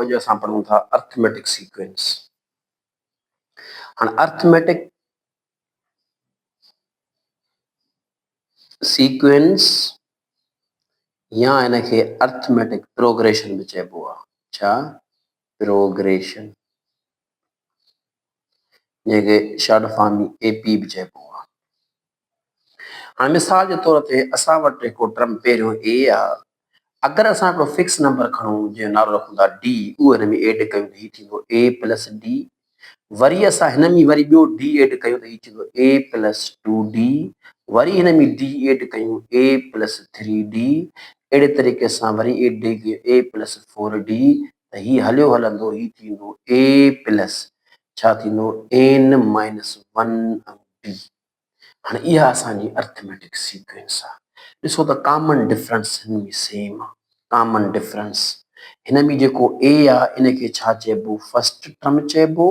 जो असां पढ़ूं था अर्थमेटिक सीक्वेंस। हाणे अर्थमेटिक सीक्वेंस या इनखे अर्थमेटिक प्रोग्रेशन भी चइबो आहे। छा? प्रोग्रेशन, जंहिंखे शॉर्ट फॉर्म में एपी भी चइबो आहे। हाणे मिसाल जे तौर ते असां वटि हिकु टर्म पहिरियों ए आहे। अगरि असां हिकिड़ो फिक्स नंबर खणूं जंहिं नालो रखूं था डी, उहो हिन में एड कयूं त हीउ थींदो ए प्लस डी। वरी असां हिन में वरी ॿियो डी एड कयूं त हीउ थींदो ए प्लस 2d। वरी हिन में डी एड कयूं ए प्लस 3d। अहिड़े तरीक़े सां वरी एड कयूं ए प्लस 4d त हीउ हलियो हलंदो हीउ थींदो ए प्लस छा थींदो एन माइनस 1d। हाणे इहा असांजी अर्थमेटिक सीक्वेंस आहे। ॾिसो त कॉमन डिफरेंस हिन में सेम आहे। कॉमन डिफरेंस हिन में जेको ए आहे इनखे छा चइबो? फर्स्ट टर्म चइबो।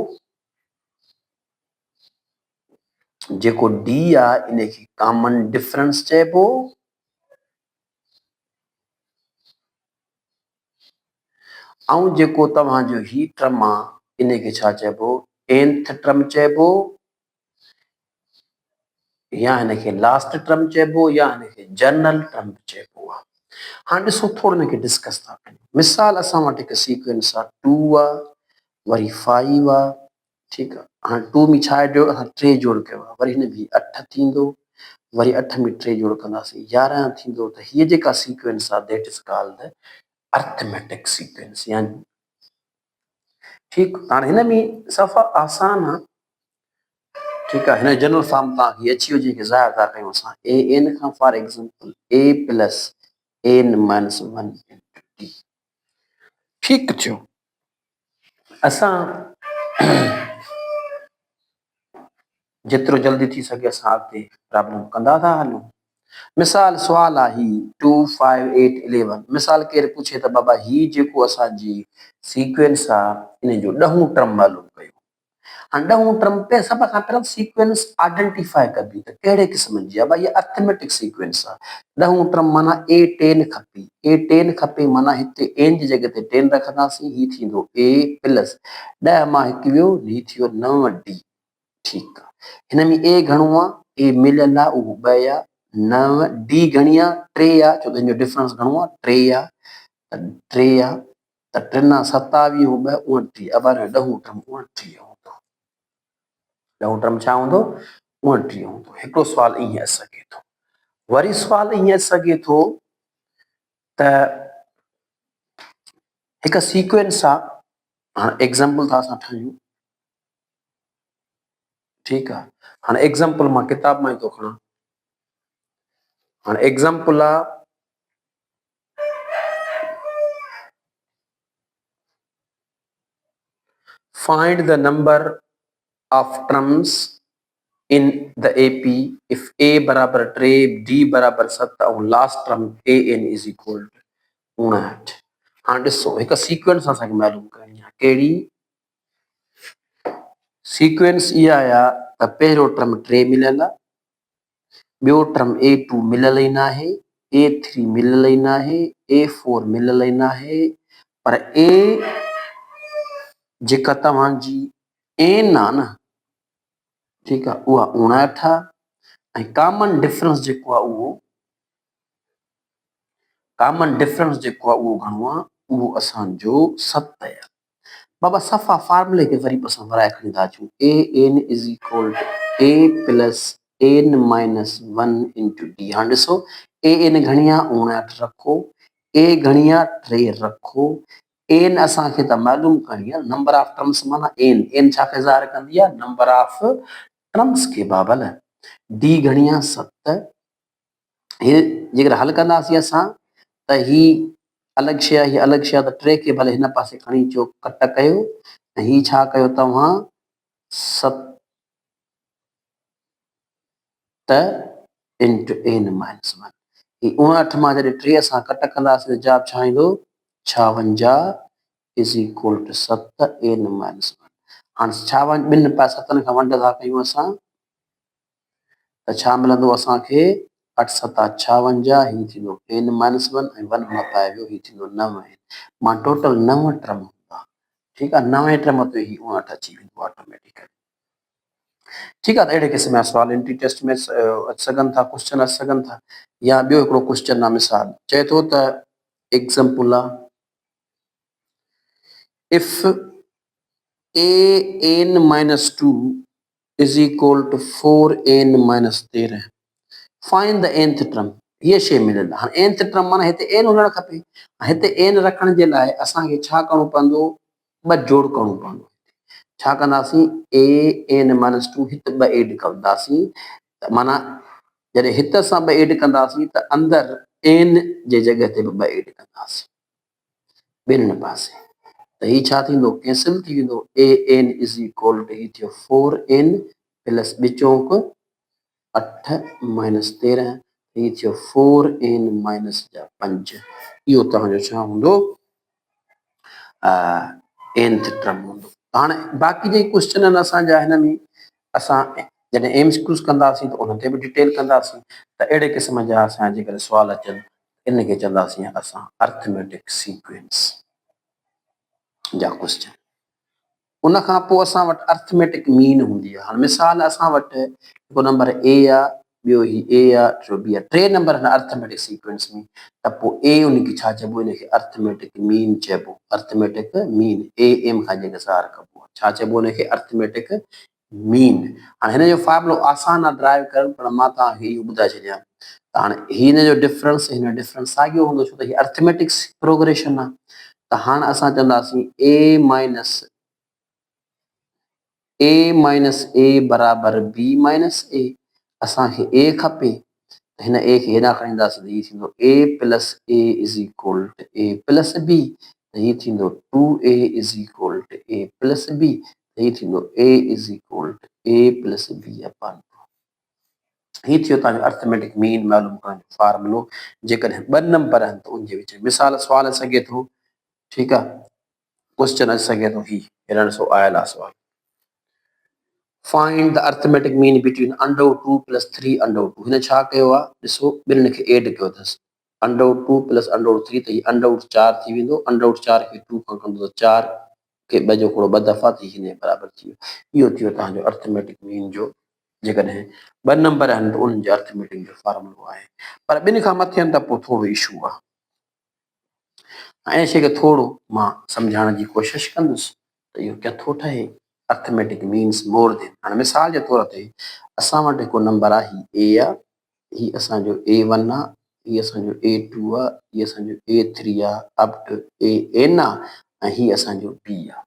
जेको डी आहे इनखे कॉमन डिफरेंस चइबो। ऐं जेको तव्हांजो ही टर्म आहे इनखे छा चइबो? एंथ टर्म चइबो, या हिनखे लास्ट टर्म चइबो, या हिनखे जनरल टर्म चइबो आहे। हाणे ॾिसो थोरो हिनखे डिस्कस था कयूं। मिसाल असां वटि हिकु सीक्वेंस आहे 2 आहे, वरी 5 आहे, ठीकु आहे। हाणे 2 में छा जोड़? असां 3 जोड़ कयो आहे, वरी हिन में 8 थींदो, वरी 8 में 3 जोड़ कंदासीं 11 थींदो। त हीअ जेका सीक्वेंस आहे that is called arithmetic sequence. या ठीकु। हाणे हिन में सफ़ा आसान आहे, ठीकु आहे। हिन जनरल फॉर्म तव्हांखे अची हुजे कि ज़ाहिर था कयूं असां ए एन खां for example a plus N minus 1 into d. ठीकु थियो। असां जेतिरो जल्दी थी सघे असां अॻिते प्रॉब्लम कंदा था हलूं। मिसाल सुवाल आहे ही 2 5 8 11। मिसाल केरु पुछे त बाबा ही जेको असांजी सीक्वेंस आहे इन जो 10हों टर्म मालूम कयो। हाणे 10हों टर्म पे सभ खां पहिरियों सीक्वेंस आइडेंटिफाई कबी त कहिड़े क़िस्म जी आहे। भाई ये अर्थमेटिक सीक्वेंस आहे। 10हों टर्म माना ए 10 खपे। ए 10 खपे माना हिते एन जी जॻह ते 10 रखंदासीं, ही थींदो ए प्लस 10 मां हिकु वियो, ही थियो 9d। ठीकु आहे। हिन में ए घणो आहे? ए मिलियल आहे उहो 2 आहे। 9 डी घणी आहे? 3 आहे, छो त हिन जो डिफरेंस घणो आहे? 3 आहे। त 3 आहे त 3 आहे 27 हो 2 29। अब 10हों टर्म 29 हूंदो। 10हों टर्म छा हूंदो? 29 हूंदो। हिकिड़ो सुवाल ईअं अची सघे थो। वरी सुवाल ईअं अची सघे थो त हिकु सीक्वेंस आहे। हाणे एग्जाम्पल था असां ठाहियूं, ठीकु आहे। हाणे एग्जाम्पल मां किताब मां ई थो खणां। हाणे एग्जाम्पल आहे find the number of terms in the AP if A बराबर 3, D बराबर 7 और last term AN is equal to 59। हाणे ॾिसो हिकु सीक्वेंस असांखे मालूम करणी आहे। कहिड़ी सीक्वेंस? इहा आहे त पहिरियों टर्म 3 मिलियल आहे, ॿियो टर्म A2 मिलियल ई न आहे, A3 मिलियल ई न आहे, A4 मिलियल ई न आहे, पर A जेका तव्हांजी एन आहे न, ठीकु आहे, उहा 59 आहे। ऐं कॉमन डिफरेंस जेको आहे उहो घणो आहे? उहो असांजो 7 आहे। बाबा सफ़ा फार्मूले खे वरी असां वराए खणी था अचूं। A N is equal to A plus N minus 1 into D. हाणे ॾिसो ए एन घणी आहे? 59 रखो। ए घणी आहे? 3 रखो। एन असांखे त मालूम करणी आहे, नंबर ऑफ टर्म्स माना एन। एन छा खे ज़ाहिर कंदी आहे? नंबर ऑफ टर्म्स खे बाबल। डी घणी आहे? 7। हे जेकर हल कंदासीं असां त ही अलॻि शइ, ही अलॻि शइ, त 3 खे भले हिन पासे खणी अचो, कट कयो ऐं ही छा कयो तव्हां? 7 इंटू एन माइनस 1। ही 59 मां जॾहिं 3 असां कट कंदासीं त जवाब छा ईंदो? 56 is equal to 7 n minus 1। हाणे 56 ॿिनि पासे 7 खां वंड था कयूं असां त छा मिलंदो असांखे? 8 7 56, ही थींदो एन माइनस 1 ऐं 1 मटाए वियो, ही थींदो 9 मां टोटल 9 टर्म हूंदा। ठीक है, 9 टर्म तो ही 59 अची वेंदो ऑटोमेटिकली। ठीक है, तो अहिड़े क़िस्म जा सवाल एंट्री टेस्ट में अची सघनि था, क्वेश्चन अची सघनि था। या ॿियो हिकिड़ो क्वेश्चन आहे, मिसाल चए थो त एग्जाम्पल आहे, if an-2 is equal to 4n-13, find the nth term. ये शइ मिलियल आहे। हाणे nth टर्म माना हिते n हुजणु खपे। हिते n रखण जे लाइ असांखे छा करणो पवंदो, ॿ जोड़ करणो पवंदो। छा कंदासीं, an-2 हिते 2 एड कंदासीं, त माना जॾहिं हिते असां 2 एड कंदासीं त अंदरि n जे जॻह ते बि 2 एड कंदासीं ॿिन्हिनि पासे। त ही छा थींदो, कैंसिल थी वेंदो। an इज़ इक्वल टू ही थियो 4n प्लस ॿिचोक 8 माइनस 13, ही थियो 4n माइनस 5। इहो तव्हांजो छा हूंदो, nth टर्म हूंदो। हाणे बाक़ी जे क्वेश्चन आहिनि असांजा, हिन में असां जॾहिं एमसीक्यूज़ कंदासीं त उन ते बि डिटेल कंदासीं। त अहिड़े क़िस्म जा असां जेकॾहिं सुवाल अचनि, इनखे चवंदासीं असां अर्थमेटिक सीक्वेंस जा क्वेश्चन। उन खां पोइ असां वटि अर्थमेटिक मीन हूंदी आहे। हाणे मिसाल असां वटि हिकु नंबर ए आहे, ॿियो ही ए आहे, टियों बी आहे, 3 नंबर हिन अर्थमेटिक सीक्वेंस में, त पोइ ए उनखे छा चइबो, इनखे अर्थमेटिक मीन चइबो। अर्थमेटिक मीन ए एम खां जेके ज़ाहिर कबो आहे, छा चइबो उनखे, अर्थमेटिक मीन। हाणे हिन जो फॉर्मूलो आसान आहे ड्राइव करणु, पर मां तव्हांखे इहो ॿुधाए छॾियां। त हाणे हिन जो डिफरेंस, हिन जो डिफरेंस साॻियो हूंदो, छो त हीअ अर्थमेटिक प्रोग्रेशन आहे। त हाणे असां चवंदासीं a बराबर b माइनस a। असांखे a खपे, त हिन a खे हेॾां खणींदासीं त हीअ थींदो a plus a is equal to a plus b, त हीअ थींदो 2a is equal to a plus b, त हीअ थींदो a is equal to a plus b upon 2। हीअ थियो तव्हांजो अर्थमेटिक मीन मालूम करण जो फॉर्मूलो। जेकॾहिं 2 नंबर आहिनि त उनजे विच में मिसाल सुवाल अची सघे थो। ठीकु आहे, क्वेश्चन अची सघे थो, ही हेॾा ॾिसो आयल आहे सुवाल। Find the arithmetic mean between √2 plus 3√2। हिन छा कयो आहे, ॾिसो ॿिन्हिनि खे एड कयो अथसि, √2 प्लस √3, त हीअ √4 थी वेंदो। √4 खे 2 खां कंदो त 4 खे 2 जो खोड़ो 2 दफ़ा थी हिन जे बराबरि थी वियो। इहो थियो तव्हांजो अर्थमेटिक मीन जो, जेकॾहिं 2 नंबर आहिनि त उन्हनि जे अर्थमेटिक जो फॉर्मूलो आहे। पर 2 खां मथे आहिनि त पोइ थोरो इशू आहे। ऐं शइ खे थोरो मां सम्झाइण जी कोशिशि कंदुसि त इहो किथो ठहे। Arithmetic means more than. हाणे मिसाल जे तौर ते असां वटि हिकु नंबर आहे, ही ए आहे, ही असांजो A1 आहे, ही असांजो A2 आहे, ही असांजो A3 आहे, अप टू AN आहे, ऐं ही असांजो B आहे।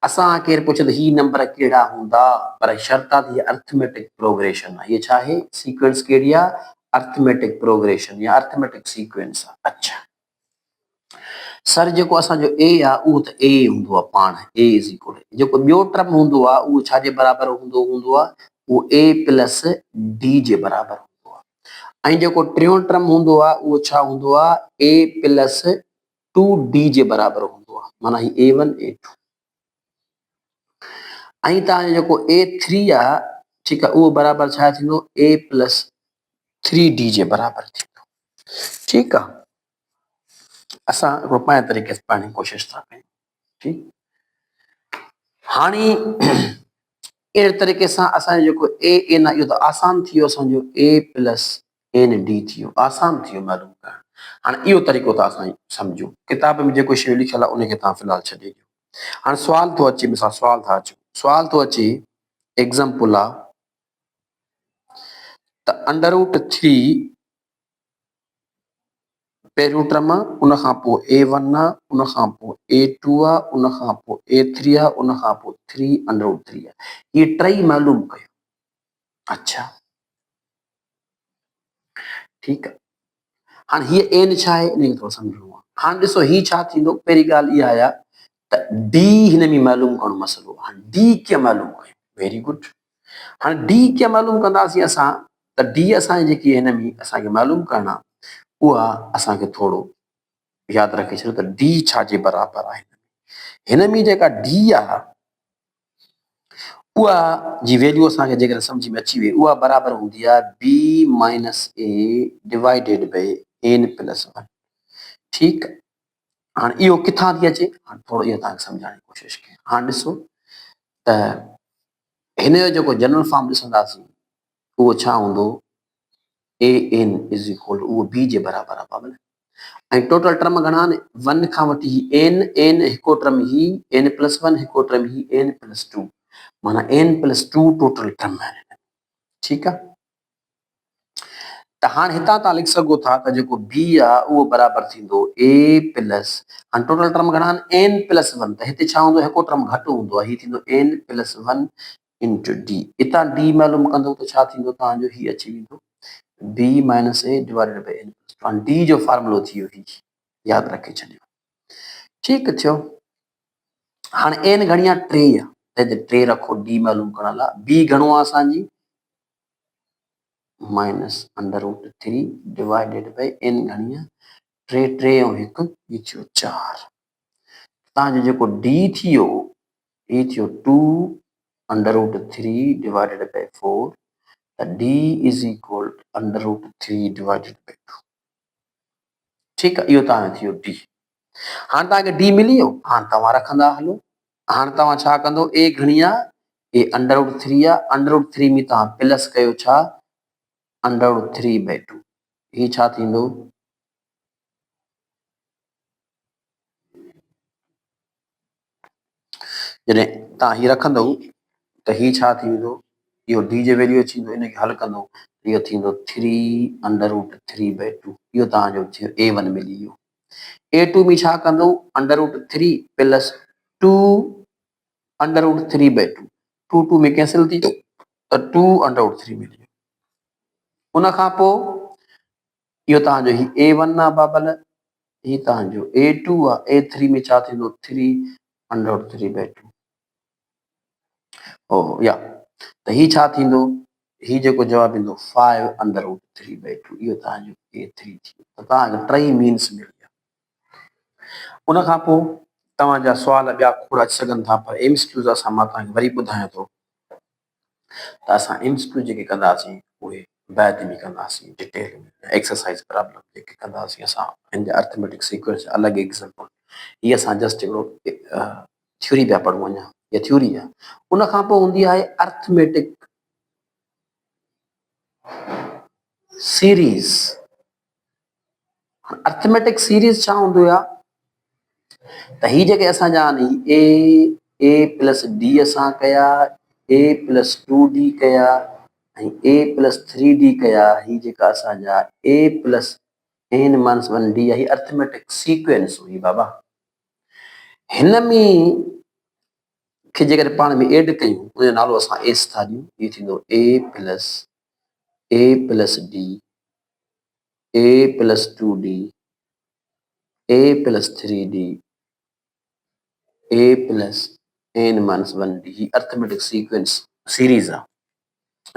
असां केरु पुछे त ही नंबर कहिड़ा हूंदा, पर शर्त आहे त हीअ अर्थमेटिक प्रोग्रेशन आहे। हीअ छा आहे, सीक्वेंस कहिड़ी आहे, अर्थमेटिक प्रोग्रेशन या अर्थमेटिक सीक्वेंस आहे। अच्छा सर, जेको असांजो ए आहे उहो त ए हूंदो आहे पाण, ए इज़ इक्वल। जेको ॿियो टर्म हूंदो आहे उहो छाजे बराबरि हूंदो आहे, उहो ए प्लस डी जे बराबरि हूंदो आहे। ऐं जेको टियों टर्म हूंदो आहे उहो छा हूंदो आहे, ए प्लस 2d जे बराबरि हूंदो आहे, माना ही A1 A2। ऐं तव्हांजो जेको A3 आहे, ठीकु आहे, उहो बराबरि छा थींदो, ए प्लस 3d जे बराबरि थींदो। ठीकु आहे, असां हिकिड़ो पंहिंजे तरीक़े सां पढ़ण जी कोशिशि था कयूं। ठीकु, हाणे अहिड़े तरीक़े सां असांजो जेको ए एन आहे इहो त आसान थी वियो, असांजो ए प्लस एन डी थी वियो, आसान थी वियो मालूम करणु। हाणे इहो तरीक़ो था असां सम्झूं, किताब में जेको शइ लिखियलु आहे उनखे तव्हां फ़िलहालु छॾे ॾियो। हाणे सुवाल थो अचे, मिसाल सुवाल थो अचे, एग्ज़ाम्पल आहे त √3 पहिरियों टर्म आहे, उन खां पोइ A1 आहे, उन खां पोइ A2 आहे, उन खां पोइ A3 आहे, उन खां पोइ 3√3 आहे। इहे टई मालूम कयो। अच्छा ठीकु आहे, हाणे हीअ एन छा आहे, इनखे थोरो सम्झणो आहे। हाणे ॾिसो हीअ छा थींदो, पहिरीं ॻाल्हि इहा आहे त डी हिन में मालूम करणो मसइलो। हाणे डी कीअं मालूम कयूं, वेरी गुड। हाणे डी कीअं मालूम कंदासीं असां, त डी असांजी जेकी हिन में असांखे मालूम करणु उहा असांखे थोरो यादि रखे छॾियो त डी छाजे बराबरि आहे। हिन में जेका डी आहे उहा जी वैल्यू असांखे जेकॾहिं सम्झ में अची वई, उहा बराबरि हूंदी आहे बी माइनस ए डिवाइडेड बाए एन प्लस 1। ठीकु, हाँ इहो किथां थी अचे, थोरो इहो तव्हांखे सम्झाइण जी कोशिशि कयां। हाणे ॾिसो त हिन जो जेको जनरल फॉर्म ॾिसंदासीं उहो छा हूंदो, ए एन इज़ इक्वल उहो बी जे बराबरि आहे बाबल। ऐं टोटल टर्म घणा आहिनि, 1 खां वठी एन, एन हिकिड़ो टर्म ही, एन प्लस 1 हिकिड़ो टर्म ही, एन प्लस 2, माना एन प्लस 2 टोटल टर्म आहिनि। ठीकु आहे, त हाणे हितां तव्हां लिखी सघो था त जेको बी आहे उहो बराबरि थींदो ए प्लस, हाणे टोटल टर्म घणा आहिनि एन प्लस 1, त हिते छा हूंदो, हिकिड़ो टर्म घटि हूंदो आहे, हीउ थींदो एन प्लस 1 इंटू डी। हितां डी मालूम कंदो त छा थींदो, तव्हांजो हीउ अची वेंदो बी माइनस ए डिवाइडेड बाई एन प्लस 2। डी जो फॉर्मूलो थी वियो हीउ, यादि रखे छॾियो। ठीकु थियो, हाणे एन घणी आहे 3 आहे, त हिते 3 रखो डी मालूम करण लाइ। बी घणो आहे असांजी माइनस अंडर रूट 3 डिवाइडेड बाई एन घणी आहे 3, 3 ऐं 1 ही थियो 4। तव्हांजो जेको डी थियो ही थियो 2 अंडर रूट 3 डिवाइडेड बाई 4, त D is equal under root 3 divided by 2। ठीकु आहे, इहो तव्हांजो थियो डी। हाणे तव्हांखे डी मिली वियो, हाणे तव्हां रखंदा हलो। हाणे तव्हां छा कंदो, ए घणी आहे ए अंडर रूट 3 आहे, अंडर रूट 3 में तव्हां प्लस कयो छा अंडर रूट 3 बाई 2, ही छा थींदो जॾहिं तव्हां ही रखंदव त ही छा थी वेंदो, इहो डी जो वैल्यू अची वेंदो, इनखे हल कंदो इहो थींदो 3 अंडर रूट 3 बाई 2, इहो तव्हांजो थियो A1 मिली वियो। A2 में छा कंदो under root 3 plus 2 under root 3 by 2, 2 2 में कैंसिल थी त 2 अंडर रूट 3 मिली वियो। उन खां पोइ इहो तव्हांजो ही A1 आहे बाबल, ही तव्हांजो A2 आहे, A3 में छा थींदो 3 अंडर रूट 3 बाई 2। ओहो या त ही छा थींदो, ही जेको जवाबु ईंदो 5 अंडर रूट 3 बाई 2, इहो तव्हांजो A3 थी वियो। त तव्हांखे टई मीन्स मिली विया। उन खां पोइ तव्हांजा सुवाल ॿिया खोड़ अची सघनि था, पर एमसीक्यूज़ असां मां तव्हांखे वरी ॿुधायां थो त असां एमसीक्यू जेके कंदासीं उहे बैदि में कंदासीं, डिटेल में एक्सरसाइज प्रॉब्लम जेके कंदासीं असां हिन जा अर्थमेटिक सीक्वेंस अलॻि एग्ज़ाम्पल, हीअ असां जस्ट हिकिड़ो थ्योरी पिया पढ़ूं अञा, इहा थ्योरी आहे। उन खां पोइ हूंदी आहे अर्थमेटिक सीरीज़। अर्थमेटिक सीरीज़ छा हूंदो आहे त ही जेके असांजा आहिनि ए प्लस डी असां कया, ए प्लस 2d कया ऐं ए प्लस 3d कया, ही जेका असांजा ए प्लस एन माइनस 1d आहे, ही अर्थमेटिक सीक्वेंस हुई बाबा। हिन में खे जेकर पाण में एड कयूं उनजो नालो असां एस था ॾियूं, इहो थींदो A plus D, A plus 2d, A plus 3d, A plus N minus 1d, ही अर्थमेटिक सीक्वेंस सीरीज आहे।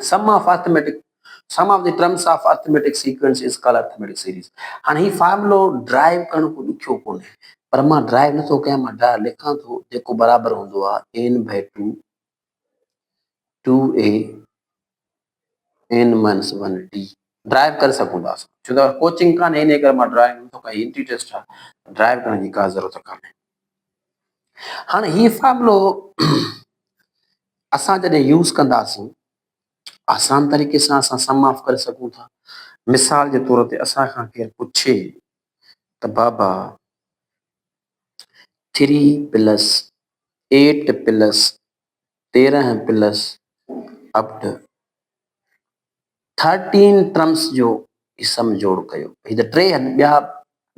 Sum of the terms of arithmetic sequence is called arithmetic series. हाणे ही फॉर्मूलो ड्राइव करणु को ॾुखियो कोन्हे, पर मां ड्राइव नथो कयां, मां ड्राइव लिखां थो, जेको बराबरि हूंदो आहे n बाई 2 2a n minus 1d। Drive करे सघूं था असां, छो त कोचिंग कान्हे, इन करे मां ड्राइव नथो कयां, इंट्री टेस्ट आहे, ड्राइव करण जी का ज़रूरत कान्हे। हाणे ही फॉर्मूलो असां जॾहिं यूज़ कंदासीं आसान तरीक़े सां असां सम ऑफ करे सघूं था। मिसाल जे तौर ते असां खां केरु पुछे त बाबा 3 plus 8 plus 13 plus up to 13 terms जो सम जोड़ कयो, ही त 3 आहिनि, ॿिया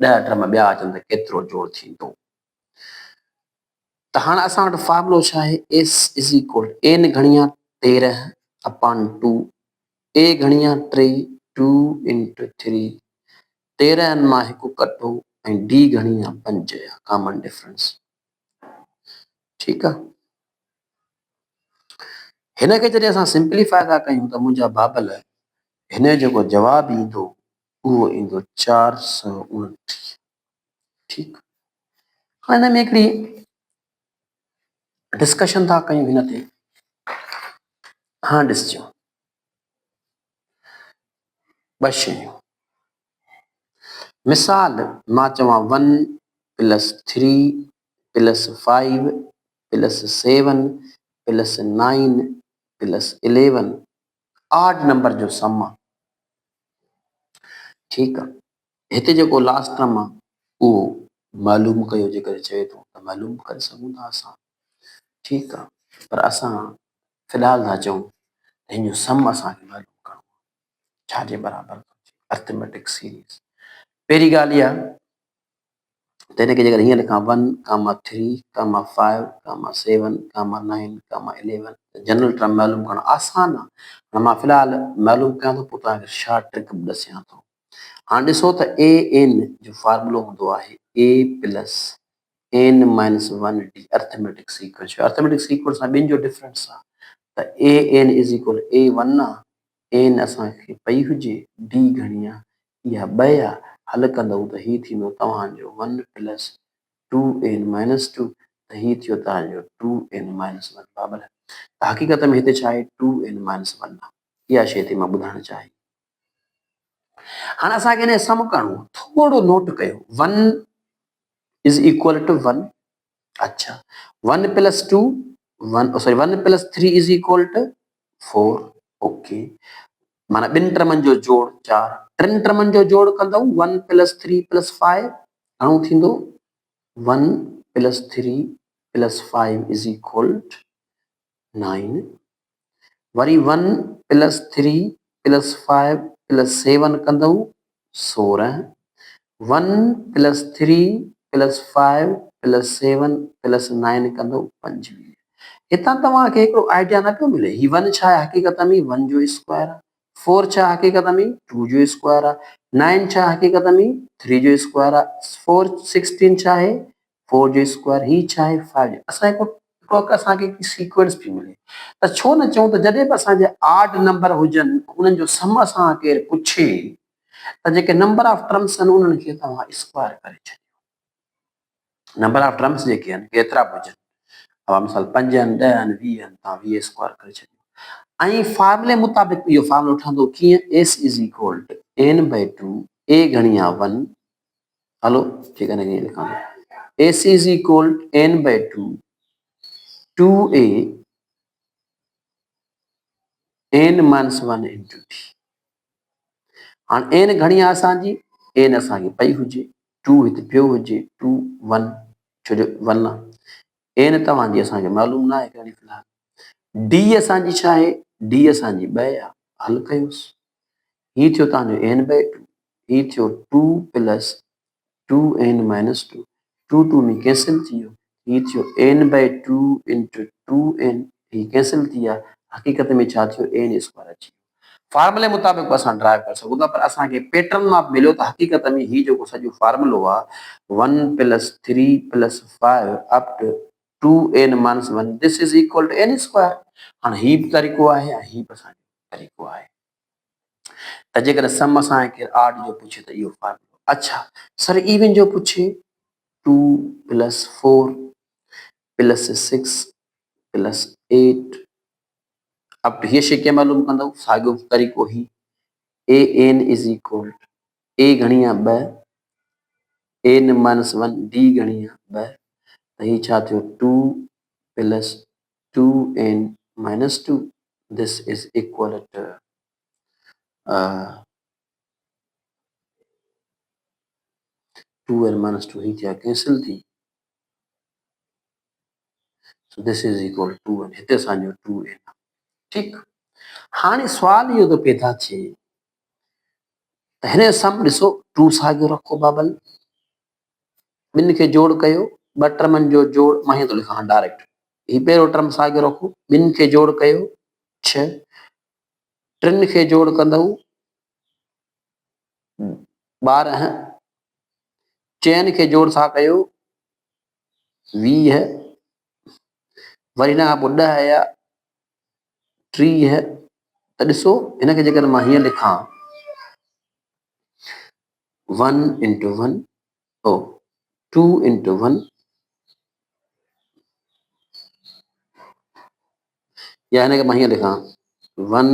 10 टर्म ॿिया अचनि त केतिरो जोड़ थींदो। त हाणे असां वटि फॉर्मूलो छा आहे, एस इज़ इक्वल एन घणी आहे 13 अपॉन 2, ए घणी आहे 3 2 इंटू 3, 13 मां हिकु कटो ऐं डी घणी आहे 5 आहे, कॉमन डिफरेंस। ठीकु आहे, हिन खे जॾहिं असां सिंप्लीफाई था कयूं त मुंहिंजा बाबल हिन जो जेको जवाबु ईंदो उहो ईंदो 429। ठीकु, हाणे हिन में हिकिड़ी डिस्कशन था कयूं हिन ते। हाँ ॾिसजो ॿ शयूं, मिसाल मां चवां 1 +3 +5 +7 +9 +11 8 नंबर जो सम आहे। ठीकु आहे, हिते जेको लास्ट टर्म आहे उहो मालूम कयो जेकर चए थो त मालूम करे सघूं था असां। ठीकु आहे, पर असां फ़िलहाल था चऊं त हिन जो सम असांखे मालूम करणो आहे छाजे बराबरि अर्थमेटिक सीरीज़। पहिरीं ॻाल्हि इहा त हिनखे जेकर हीअं लिखां 1, 3, 5, 7, 9, 11 जनरल टर्म मालूम करणु आसान आहे। हाणे मां फ़िलहाल मालूम कयां थो, पोइ तव्हांखे शॉर्ट ट्रिक बि ॾसियां थो। हाणे ॾिसो त AN जो फॉर्मूलो हूंदो आहे A + N - 1 D arithmetic sequence. Arithmetic sequence सां ॿिनि जो डिफरेंस आहे त AN = A1 आहे, N असांखे पई हुजे, D घणी आहे, इहा 2 आहे। हल कंदव त हीउ थींदो तव्हांजो 1 + 2n - 2 त हीउ थियो तव्हांजो 2n - 1 बराबरि। त हक़ीक़त में हिते छा आहे 2n - 1 आहे। इहा शइ ते मां ॿुधाइणु चाहियां। हाणे असांखे हिन सम करणो, थोरो नोट कयो 1 = 1। अच्छा, 1 + 2 1 + 3 = 4। ओके, माना ॿिनि टर्मनि जो जोड़ 4, टिनि टर्मनि जो जोड़ कंदव 1 + 3 + 5 घणो थींदो 1 + 3 + 5 = 9। वरी 1 + 3 + 5 + 7 कंदव 16। 1 + 3 + 5 + 7 + 9 कंदव 25। हितां तव्हांखे हिकिड़ो आइडिया न पियो मिले, ही 1 छा आहे हक़ीक़त में 1 जो स्क्वायर आहे, 4 छा हक़ीक़त में 2 जो स्क्वायर आहे, 9 छा हक़ीक़त में 3 जो स्क्वायर आहे, 16 छा आहे 4 जो स्क्वायर, ही छा आहे 5 जो। असांखे सीक्वेंस बि मिले त छो न चऊं त जॾहिं बि असांजे आड नंबर हुजनि उन्हनि जो सम असां केरु पुछे त जेके नंबर ऑफ टर्म्स आहिनि उन्हनि खे तव्हां स्क्वायर करे छॾियो। नंबर ऑफ टर्म्स जेके आहिनि केतिरा बि हुजनि, मिसाल 5 आहिनि, 10 आहिनि, 20 आहिनि, तव्हां 20 स्क्वायर करे छॾियो। ऐं फार्मूले मुताबिक़ इहो फार्मूलो ठहंदो कीअं, S = n/2 A घणी आहे 1। हलो ठीकु आहे, ईअं लिखां S = n/2 2A n - 1 × D। हाणे n घणी आहे असांजी, n असांखे पई हुजे, 2 हिते पियो हुजे, 2 1 छो जो 1 आहे, n तव्हांजी असांखे मालूम न आहे घणी फ़िलहाल। D असांजी छा आहे, D असांजी 2 आहे। हल कयोसि, हीउ थियो तव्हांजो n/2, हीउ थियो 2 + 2n - 2, 2 2 में कैंसिल थी वियो, हीउ थियो n/2 × 2n, हीउ कैंसिल थी विया। हक़ीक़त में छा थियो n स्क्वायर अची वियो। फार्मूले मुताबिक़ असां ड्राइव करे सघूं था, पर असांखे पैटर्न मां मिलियो त हक़ीक़त में हीउ जेको सॼो फार्मूलो आहे 1 + 3 + 5 up to 2n - 1 this = n square. हाणे हीउ बि तरीक़ो आहे ऐं हीउ बि असांजो तरीक़ो आहे। त जेकर सम असांखे केरु आड जो पुछे त इहो फार्मूलो। अच्छा सर इवन जो पुछे 2 + 4 + 6 + 8 अब हीअ शइ कीअं मालूम कंदव, साॻियो तरीक़ो ही AN = A घणी आहे 2, n - 1 D घणी आहे 2, त हीउ छा थियो 2 + 2n - 2 दिस = 2n - 2 ही थिया कैंसिल थी, so this = 2n, हिते असांजो 2n आहे। ठीकु, हाणे सुवाल इहो थो पैदा थिए त हिन जो सम ॾिसो 2 साॻियो रखो बाबल, ॿिनि खे जोड़ कयो, 2 टर्मनि जो जोड़, मां हीअं थो लिखां डायरेक्ट, हीउ पहिरियों टर्म साॻियो रखो, ॿिनि खे जोड़ कयो 6, टिनि खे जोड़ कंदव 12, चइनि खे जोड़ छा कयो 20, वरी हिन खां पोइ 10 या 30। त ॾिसो हिनखे जेकर मां हीअं लिखां 1 × 1 2 × 1 या हिनखे मां हीअं लिखां 1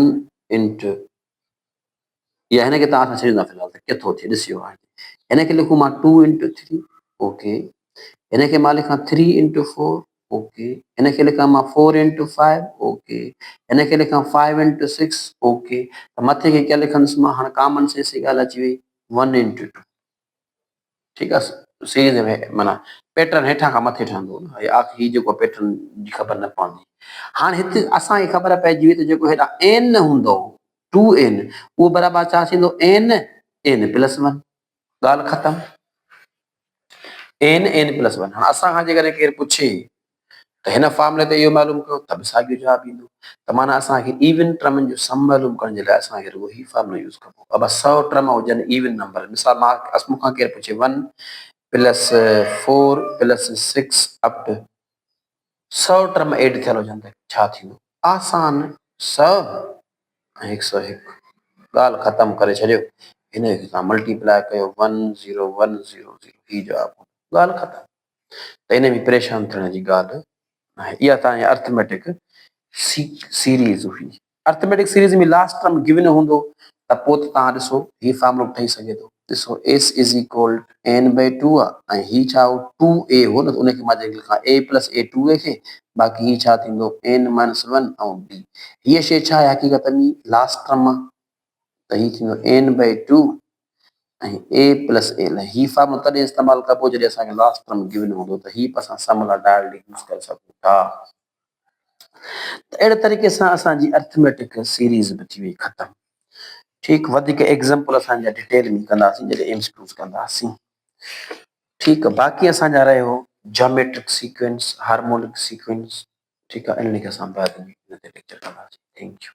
× या हिनखे तव्हां सां छॾींदा फ़िलहाल त केतिरो थिए ॾिसियो। हाणे हिनखे लिखूं मां 2 × 3 ओके, इन खे मां लिखां 3 into 4, ओके, इन खे लिखां मां 4 into 5, ओके, इन खे लिखां 5 into 6, ओके, त मथे खे क्या लिखंदुसि मां, हाणे कॉमन सेंस जी ॻाल्हि अची वई 1 into 2, ठीकु आहे, सीरीज़ में माना पैटर्न हेठां खां मथे ठहंदो न, हीउ जेको पैटर्न जी ख़बर न पवंदी। हाणे हिते असांखे ख़बर पइजी वई त जेको हेॾा n हूंदो 2n, उहो बराबरि छा थींदो n प्लस 1, ॻाल्हि ख़तमु। n प्लस 1, हाणे असांखां जेकॾहिं केरु पुछे त हिन फॉर्मुले ते इहो मालूम कयो त बि साॻियो जवाबु ईंदो। त माना असांखे इवन टर्मनि जो सम मालूम करण जे लाइ असांखे रुॻो ही फॉर्मुलो यूज़ कबो। अब 100 टर्म हुजनि इवन नंबर, मिसाल मूंखां केरु पुछे 1 plus 4 plus 6 up to 100 term add थियल हुजनि त छा थींदो? आसान, 100 ऐं 101, ॻाल्हि ख़तमु करे छॾियो। हिन खे तव्हां मल्टीप्लाए कयो 10100, ही जवाबु, ॻाल्हि ख़तमु। त इन में परेशान थियण जी ॻाल्हि नाहे। इहा तव्हांजी अर्थमेटिक सीरीज़ हुई। अर्थमेटिक सीरीज़ में लास्ट टर्म गिवन हूंदो त पोइ त तव्हां ॾिसो ही फॉर्मुलो ठही सघे थो। ॾिसो s इज़ इक्वल n/2 आहे, ऐं ही छा हो 2a हो न, त उनखे मां जेके लिखां a प्लस a 2a खे, बाक़ी ही छा थींदो n - 1 ऐं b। हीअ शइ छा आहे हक़ीक़त में लास्ट टर्म आहे, त ही थींदो n/2 ऐं a प्लस a। ही फॉर्मुलो तॾहिं इस्तेमालु कबो जॾहिं असांखे लास्ट टर्म गिवन हूंदो, त ही असां सम लाइ डायरेक्टली यूज़ करे सघूं था। त अहिड़े तरीक़े सां असांजी अर्थमेटिक सीरीज़ बि थी वई ख़तमु। ठीकु, वधीक एग्ज़ाम्पल असांजा डिटेल में कंदासीं जॾहिं एमसीक्यूज़ कंदासीं। ठीकु आहे, बाक़ी असांजा रहियो ज्योमेट्रिक सीक्वेंस, हार्मोनिक सीक्वेंस। ठीकु आहे, इन्हनि खे असां बाद में लेक्चर कंदासीं। Thank U.